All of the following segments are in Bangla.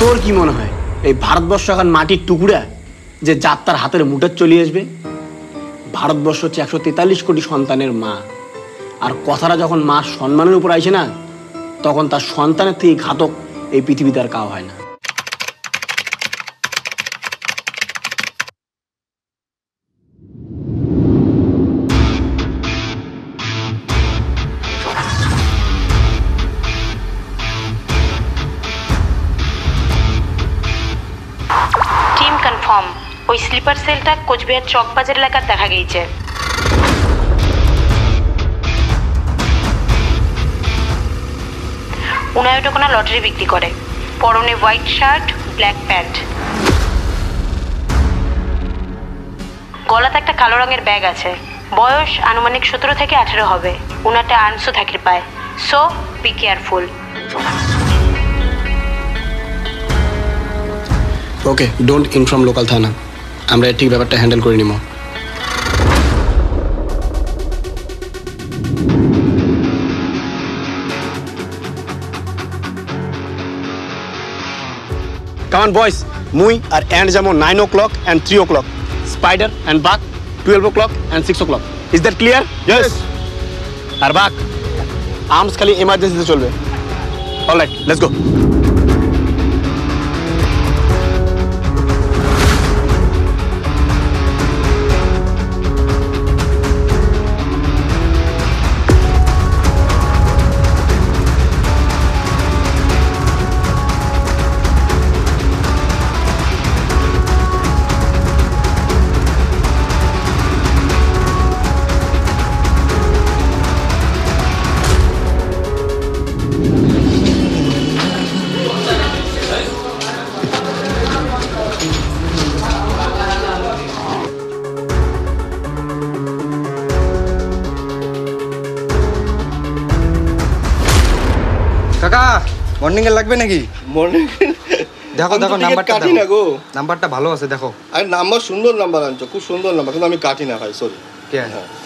তোর কি মনে হয় এই ভারতবর্ষ এখন মাটির টুকরা যে যাত্রার হাতের মুঠে চলে আসবে? ভারতবর্ষ হচ্ছে 143 কোটি সন্তানের মা, আর কথাটা যখন মার সম্মানের উপর আইছে না, তখন তার সন্তানের থেকে ঘাতক এই পৃথিবীতে আর কাউ হয় না। টিম কনফার্ম, ওই স্লিপার সেলটা কোচবিহার চকবাজার এলাকার দেখা গেছে। উনায় ওটা কোনো লটারি বিক্রি করে। পরনে হোয়াইট শার্ট, ব্ল্যাক প্যান্ট, গলাতে একটা কালো রঙের ব্যাগ আছে। বয়স আনুমানিক 17 থেকে 18 হবে। উনারটা আনসো থাকি পায়। So be careful. Okay, don't inform local থানা। আমরা ঠিক ব্যাপারটা হ্যান্ডেল করে নিব। Come on boys, মুই আর এন্ড যাবো 9 o'clock and 3 o'clock. Spider and Buck 12 o'clock and 6 o'clock. Is that clear? Yes. আর Buck, আর্মস খালি এমার্জেন্সিতে চলবে। All right, let's go. কাকা মর্নিং এর লাগবে নাকি? মর্নিং দেখো দেখো নাম্বারটা কাটি না গো। নাম্বারটা ভালো আছে দেখো। আরে নাম্বার সুন্দর নাম্বার আনছো, খুব সুন্দর নাম্বার, কিন্তু আমি কাটি না ভাই, সরি। কে?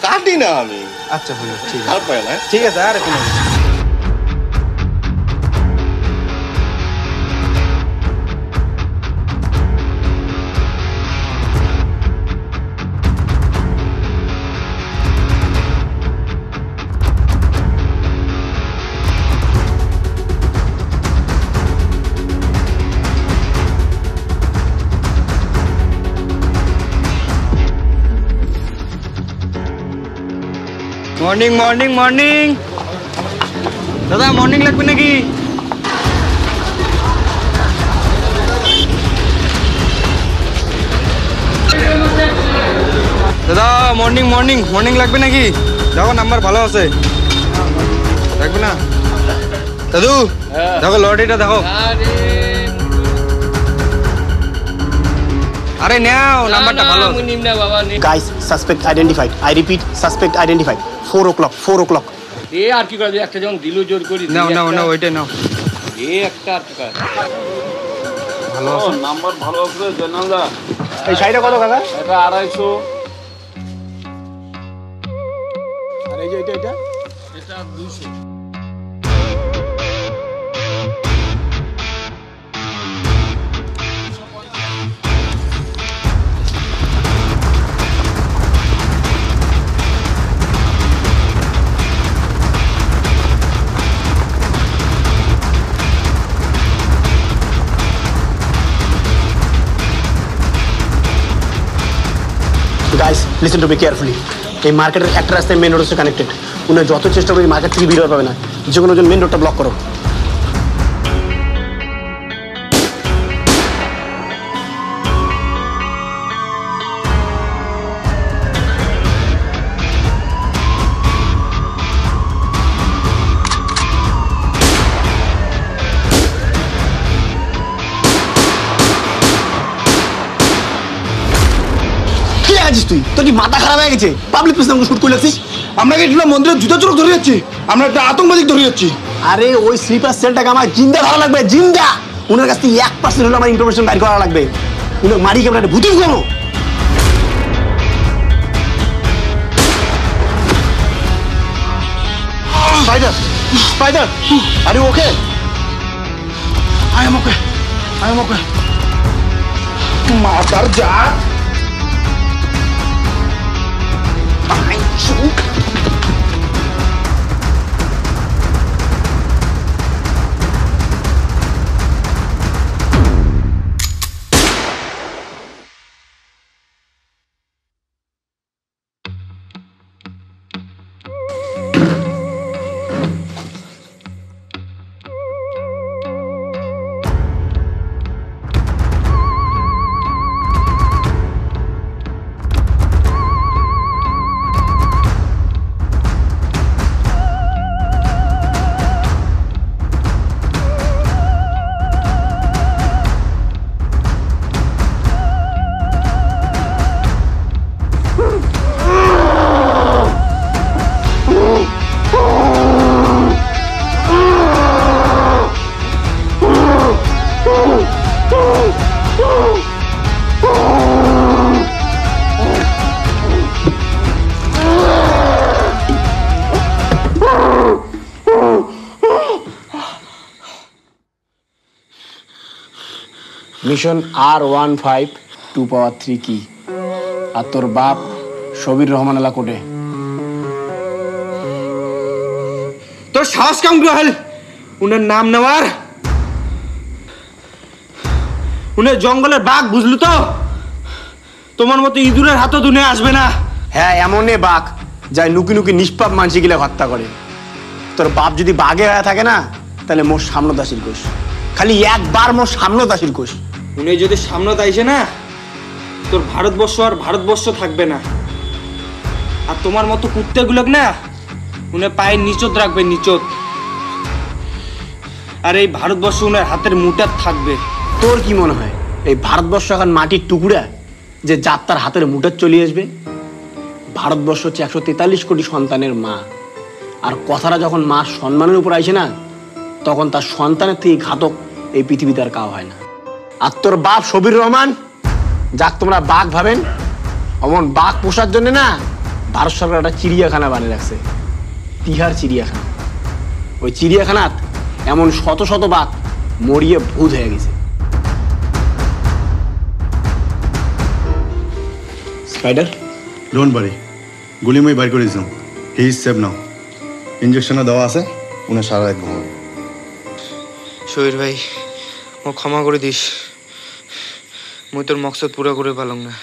কাটি না আমি। আচ্ছা হলো, ঠিক আছে। আর পায় না। ঠিক আছে, আরে কোনো মর্নিং মর্নিং মর্নিং। দাদা মর্নিং লাগবে নাকি? দাদা মর্নিং মর্নিং মর্নিং লাগবে নাকি? দেখো নাম্বার ভালো আছে, লাগবে না? দাদু দেখো লটারিটা দেখো। আরে নাও, নাম্বারটা ভালো। Guys, suspect identified. I repeat, suspect identified. 4 o'clock, 4 o'clock. এ আর কি করে, একটা যখন দিল জোর করি নাও নাও নাও, ওইটাই নাও। এ একটা আর টাকা ভালো আছে, নাম্বার ভালো আছে জানালা। এই শাড়িটা কত কাকা? এটা 250। আর এই যে এটা এটা 200। Guys, listen to me carefully. এই মার্কেটের একটা রাস্তায় মেন রোডের সাথে কানেক্টেড। উনি যত চেষ্টা করি মার্কেট থেকে বের হতে পাবে না। যে কোনো জন মেন রোডটা ব্লক করো। তুই তোর কি মাথা খারাপ হয়ে গেছে? পাবলিক প্লেসে আমাকে শুট করে লাগছিস। আমরা কি এটা মন্দিরের জুতা চোরক ধরে যাচ্ছি? আমরা একটা আতঙ্কবাদী ধরে যাচ্ছি। আরে ওই স্লিপার সেলটাকে আমার জিন্দা ধরা লাগবে, জিন্দা। উনার কাছ থেকে 1% হলে আমার ইনফরমেশন বাইর করা লাগবে। উনার মারি কেমন একটা ভূতি কেন? Spider, Spider, are you okay? I am okay. আমি মুখে মাতার জাত মিশন R15 2 কি আর তোর বাপ শবির রহমান আলা কোটে তোর সাহস কেমন হল উনার নাম নেওয়ার? উনার জঙ্গলের বাঘ, বুঝলো তো? তোমার মতো ইঁদুরের হাতও দুনে আসবে না। হ্যাঁ, এমন বাঘ যাই নুকি নুকি নিষ্পাপ মানসি গিলা হত্যা করে। তোর বাপ যদি বাঘে হয়ে থাকে না, তাহলে মোর সামনে দাসির কোষ, খালি একবার মোর সামনে দাসির কোষ। উনি যদি সামনে আইসে না, তোর ভারতবর্ষ আর ভারতবর্ষ থাকবে না। আর তোমার মতো কুত্তেগুলো না উনি পায়ের নিচত রাখবে, নিচত। আর এই ভারতবর্ষ উনার হাতের মুঠার থাকবে। তোর কি মনে হয় এই ভারতবর্ষ এখন মাটির টুকরা যে যাত্রার হাতের মুঠার চলে আসবে? ভারতবর্ষ হচ্ছে 143 কোটি সন্তানের মা। আর কথাটা যখন মার সম্মানের উপর আইসে না, তখন তার সন্তানের থেকে ঘাতক এই পৃথিবীতে আর কাউ হয় না। আর তোর বাপ শবির রহমান, যাক তোমরা বাঘ ভাবেন, অমন বাঘ পোষার জন্য না ভারত সরকার একটা চিড়িয়াখানা বানিয়ে রাখছে, তিহার চিড়িয়াখানা। ওই চিড়িয়াখানাত এমন শত শত বাঘ মরিয়ে ভূত হয়ে গেছে। স্পাইডার, ডোন্ট ওয়ারি, গুলি মই বাইর করে দিলাম। হি ইজ সেভ নাও। ইনজেকশনও দেওয়া আছে, উনি সারা রাত ঘুমাবে। শহীদ ভাই, ও ক্ষমা করে দিস, মুই তোর মকসদ পুরা করে পালাম না।